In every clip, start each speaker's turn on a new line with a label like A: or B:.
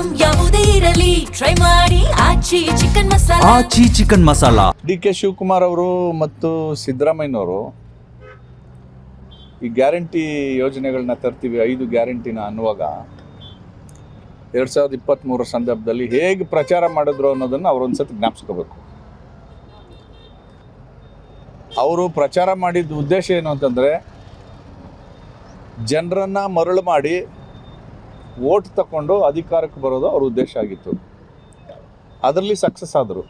A: Item ಯಾವುದೇ ಇರಲಿ try ಮಾಡಿ ಆಚಿ ಚಿಕನ್ ಮಸಾಲಾ.
B: ಆಚಿ ಚಿಕನ್ ಮಸಾಲಾ.
C: ಡಿ.ಕೆ. ಶಿವಕುಮಾರ್ ಅವರು ಮತ್ತು ಸಿದ್ದರಾಮಯ್ಯನವರು ಈ ಗ್ಯಾರಂಟಿ ಯೋಜನೆಗಳನ್ನ ತರ್ತೀವಿ 5 ಗ್ಯಾರಂಟಿನ ಅನ್ನುವಾಗ 2023 ಸಂದರ್ಭದಲ್ಲಿ ಹೇಗೆ ಪ್ರಚಾರ ಮಾಡಿದ್ರು ಅನ್ನೋದನ್ನು ಅವರೊಂದ್ಸತಿ ಜ್ಞಾಪಿಸ್ಕೋಬೇಕು. ಅವರು ಪ್ರಚಾರ ಮಾಡಿದ ಉದ್ದೇಶ ಏನು ಅಂತಂದರೆ ಜನರನ್ನು ಮರಳು ಮಾಡಿ ವೋಟ್ ತಗೊಂಡು ಅಧಿಕಾರಕ್ಕೆ ಬರೋದು ಅವ್ರ ಉದ್ದೇಶ ಆಗಿತ್ತು. ಅದರಲ್ಲಿ ಸಕ್ಸಸ್ ಆದರು.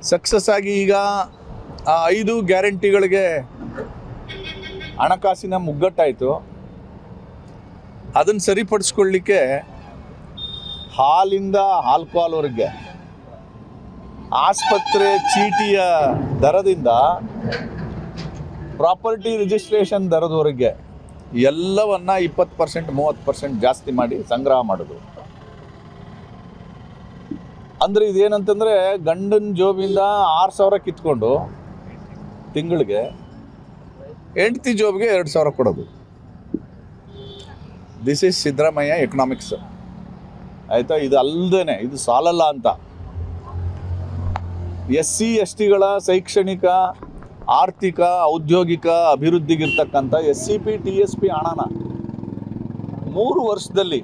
C: ಸಕ್ಸಸ್ ಆಗಿ ಈಗ ಆ 5 ಗ್ಯಾರಂಟಿಗಳಿಗೆ ಹಣಕಾಸಿನ ಮುಗ್ಗಟ್ಟಾಯಿತು. ಅದನ್ನು ಸರಿಪಡಿಸ್ಕೊಳ್ಳಿಕ್ಕೆ ಹಾಲಿಂದ ಆಲ್ಕೋಹಾಲ್ವರೆಗೆ, ಆಸ್ಪತ್ರೆ ಚೀಟಿಯ ದರದಿಂದ ಪ್ರಾಪರ್ಟಿ ರಿಜಿಸ್ಟ್ರೇಷನ್ ದರದವರೆಗೆ ಎಲ್ಲವನ್ನ 20% 30% ಜಾಸ್ತಿ ಮಾಡಿ ಸಂಗ್ರಹ ಮಾಡೋದು. ಅಂದರೆ ಇದೇನಂತಂದರೆ ಗಂಡನ ಜೋಬಿಂದ 6,000 ಕಿತ್ಕೊಂಡು ತಿಂಗಳಿಗೆ ಹೆಂಡತಿ ಜೋಬಿಗೆ 2,000 ಕೊಡೋದು. This is Siddaramaiah economics. ಆಯಿತಾ? ಇದು ಅಲ್ಲದೇ ಇದು ಸಾಲಲ್ಲ ಅಂತ SC STಗಳ ಶೈಕ್ಷಣಿಕ, ಆರ್ಥಿಕ, ಔದ್ಯೋಗಿಕ ಅಭಿವೃದ್ಧಿಗಿರ್ತಕ್ಕಂಥ SCP TSP ಹಣನ 3 ವರ್ಷದಲ್ಲಿ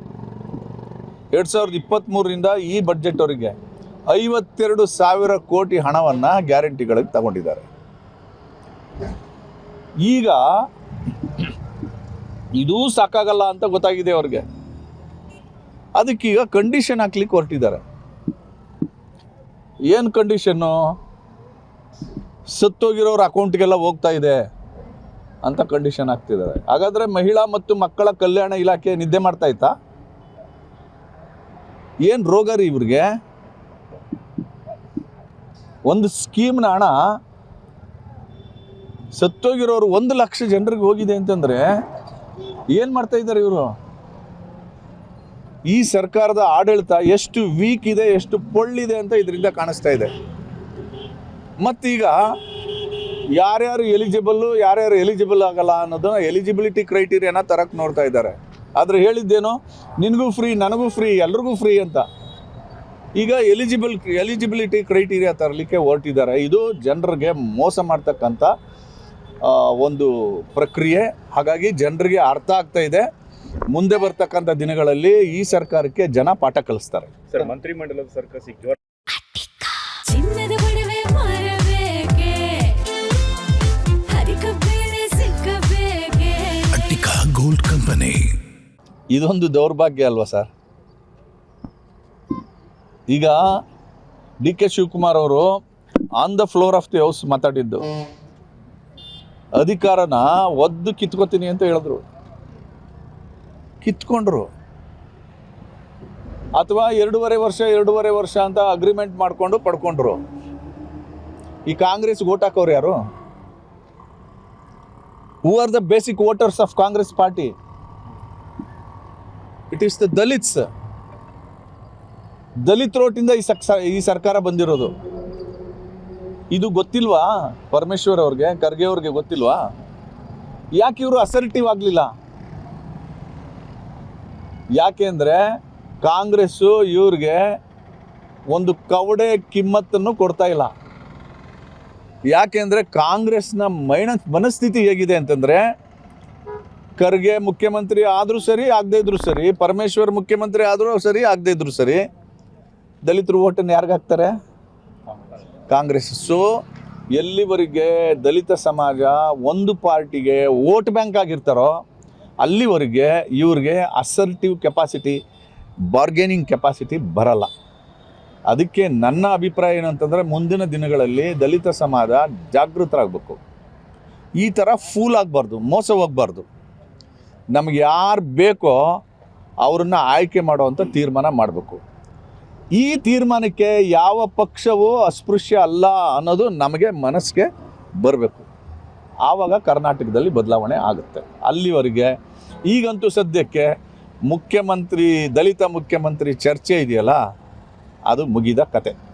C: 2023ರಿಂದ ಈ ಬಡ್ಜೆಟ್ವರೆಗೆ 52,000 ಕೋಟಿ ಹಣವನ್ನು ಗ್ಯಾರಂಟಿಗಳಿಗೆ ತಗೊಂಡಿದ್ದಾರೆ. ಈಗ ಇದೂ ಸಾಕಾಗಲ್ಲ ಅಂತ ಗೊತ್ತಾಗಿದೆ ಅವ್ರಿಗೆ. ಅದಕ್ಕೀಗ ಕಂಡೀಷನ್ ಹಾಕ್ಲಿಕ್ಕೆ ಹೊರಟಿದ್ದಾರೆ. ಏನು ಕಂಡೀಷನ್ನು? ಸತ್ತೋಗಿರೋರ ಅಕೌಂಟ್ಗೆಲ್ಲ ಹೋಗ್ತಾ ಇದೆ ಅಂತ ಕಂಡೀಷನ್ ಹಾಕ್ತಿದ್ದಾರೆ. ಹಾಗಾದರೆ ಮಹಿಳಾ ಮತ್ತು ಮಕ್ಕಳ ಕಲ್ಯಾಣ ಇಲಾಖೆ ನಿದ್ದೆ ಮಾಡ್ತಾ ಇತ್ತಾ? ಏನು ರೋಗ ರೀ ಇವ್ರಿಗೆ? ಒಂದು ಸ್ಕೀಮ್ನ ಹಣ ಸತ್ತೋಗಿರೋರು 1 ಲಕ್ಷ ಜನರಿಗೆ ಹೋಗಿದೆ ಅಂತಂದರೆ ಏನು ಮಾಡ್ತಾ ಇದ್ದಾರೆ ಇವರು? ಈ ಸರ್ಕಾರದ ಆಡಳಿತ ಎಷ್ಟು ವೀಕ್ ಇದೆ, ಎಷ್ಟು ಪೊಳ್ಳಿದೆ ಅಂತ ಇದರಿಂದ ಕಾಣಿಸ್ತಾ ಇದೆ. ಮತ್ತೀಗ ಯಾರ್ಯಾರು ಎಲಿಜಿಬಲ್ಲು, ಯಾರ್ಯಾರು ಎಲಿಜಿಬಲ್ ಆಗಲ್ಲ ಅನ್ನೋದನ್ನ ಎಲಿಜಿಬಿಲಿಟಿ ಕ್ರೈಟೀರಿಯಾನ ತರಕ್ಕೆ ನೋಡ್ತಾ ಇದ್ದಾರೆ. ಆದರೆ ಹೇಳಿದ್ದೇನೋ ನಿನಗೂ ಫ್ರೀ, ನನಗೂ ಫ್ರೀ, ಎಲ್ರಿಗೂ ಫ್ರೀ ಅಂತ. ಈಗ ಎಲಿಜಿಬಿಲಿಟಿ ಕ್ರೈಟೀರಿಯಾ ತರಲಿಕ್ಕೆ ಹೊರಟಿದ್ದಾರೆ. ಇದು ಜನರಿಗೆ ಮೋಸ ಮಾಡ್ತಕ್ಕಂಥ ಒಂದು ಪ್ರಕ್ರಿಯೆ. ಹಾಗಾಗಿ ಜನರಿಗೆ ಅರ್ಥ ಆಗ್ತಾ ಇದೆ. ಮುಂದೆ ಬರ್ತಕ್ಕಂಥ ದಿನಗಳಲ್ಲಿ ಈ ಸರ್ಕಾರಕ್ಕೆ ಜನ ಪಾಠ ಕಲಿಸ್ತಾರೆ.
D: ಸರ್, ಮಂತ್ರಿಮಂಡಲದ ಸರ್ಕಾರ ಸಿಕ್ಕಿವ
A: ಚಿನ್ನದ ಒಡವೆ ಮಾರಬೇಕೆ, ಹರಿಕಬೇರೆ ಸಿಕ್ಕಬೇಕೆ.
B: Attica gold company.
C: ಇದೊಂದು ದೌರ್ಭಾಗ್ಯ ಅಲ್ವಾ ಸರ್? ಈಗ ಡಿ.ಕೆ. ಶಿವಕುಮಾರ್ ಅವರು on the floor of the house ಮಾತಾಡಿದ್ದು, ಅಧಿಕಾರನ ಒದ್ದು ಕಿತ್ಕೋತೀನಿ ಅಂತ ಹೇಳಿದ್ರು. ಕಿತ್ಕೊಂಡ್ರು. ಅಥವಾ 2.5 ವರ್ಷ ಅಂತ ಅಗ್ರಿಮೆಂಟ್ ಮಾಡಿಕೊಂಡು ಪಡ್ಕೊಂಡ್ರು. ಈ ಕಾಂಗ್ರೆಸ್ ಓಟ್ ಹಾಕೋರು ಯಾರು? Who are the basic voters of Congress party? It is the dalits. Dalit ರೋಟಿಂದ ಈ ಸರ್ಕಾರ ಬಂದಿರೋದು. ಇದು ಗೊತ್ತಿಲ್ವಾ ಪರಮೇಶ್ವರ್ ಅವ್ರಿಗೆ, ಖರ್ಗೆ ಅವ್ರಿಗೆ ಗೊತ್ತಿಲ್ವಾ? ಯಾಕೆ ಇವರು ಅಸರ್ಟಿವ್ ಆಗಲಿಲ್ಲ? ಯಾಕೆ ಅಂದರೆ ಕಾಂಗ್ರೆಸ್ಸು ಇವ್ರಿಗೆ ಒಂದು ಕವಡೆ ಕಿಮ್ಮತ್ತನ್ನು ಕೊಡ್ತಾ ಇಲ್ಲ. ಯಾಕೆಂದರೆ ಕಾಂಗ್ರೆಸ್ನ ಮನಸ್ಥಿತಿ ಹೇಗಿದೆ ಅಂತಂದರೆ, ಖರ್ಗೆ ಮುಖ್ಯಮಂತ್ರಿ ಆದರೂ ಸರಿ, ಆಗದೇ ಇದ್ರೂ ಸರಿ, ಪರಮೇಶ್ವರ್ ಮುಖ್ಯಮಂತ್ರಿ ಆದರೂ ಸರಿ, ಆಗದೇ ಇದ್ರೂ ಸರಿ, ದಲಿತರು ಓಟನ್ನು ಯಾರಿಗೆ ಹಾಕ್ತಾರೆ? ಕಾಂಗ್ರೆಸ್. ಸೊ ಎಲ್ಲಿವರೆಗೆ ದಲಿತ ಸಮಾಜ ಒಂದು ಪಾರ್ಟಿಗೆ ವೋಟ್ ಬ್ಯಾಂಕ್ ಆಗಿರ್ತಾರೋ ಅಲ್ಲಿವರೆಗೆ ಇವ್ರಿಗೆ ಅಸರ್ಟಿವ್ ಕೆಪಾಸಿಟಿ, ಬಾರ್ಗೇನಿಂಗ್ ಕೆಪಾಸಿಟಿ ಬರಲ್ಲ. ಅದಕ್ಕೆ ನನ್ನ ಅಭಿಪ್ರಾಯ ಏನಂತಂದರೆ, ಮುಂದಿನ ದಿನಗಳಲ್ಲಿ ದಲಿತ ಸಮಾಜ ಜಾಗೃತರಾಗಬೇಕು. ಈ ಥರ ಫೂಲ್ ಆಗಬಾರ್ದು, ಮೋಸ ಹೋಗಬಾರ್ದು. ನಮಗೆ ಯಾರು ಬೇಕೋ ಅವ್ರನ್ನ ಆಯ್ಕೆ ಮಾಡುವಂಥ ತೀರ್ಮಾನ ಮಾಡಬೇಕು. ಈ ತೀರ್ಮಾನಕ್ಕೆ ಯಾವ ಪಕ್ಷವೂ ಅಸ್ಪೃಶ್ಯ ಅಲ್ಲ ಅನ್ನೋದು ನಮಗೆ ಮನಸ್ಸಿಗೆ ಬರಬೇಕು. ಆವಾಗ ಕರ್ನಾಟಕದಲ್ಲಿ ಬದಲಾವಣೆ ಆಗುತ್ತೆ. ಅಲ್ಲಿವರೆಗೆ ಈಗಂತೂ ಸದ್ಯಕ್ಕೆ ದಲಿತ ಮುಖ್ಯಮಂತ್ರಿ ಚರ್ಚೆ ಇದೆಯಲ್ಲ, ಅದು ಮುಗಿದ ಕತೆ.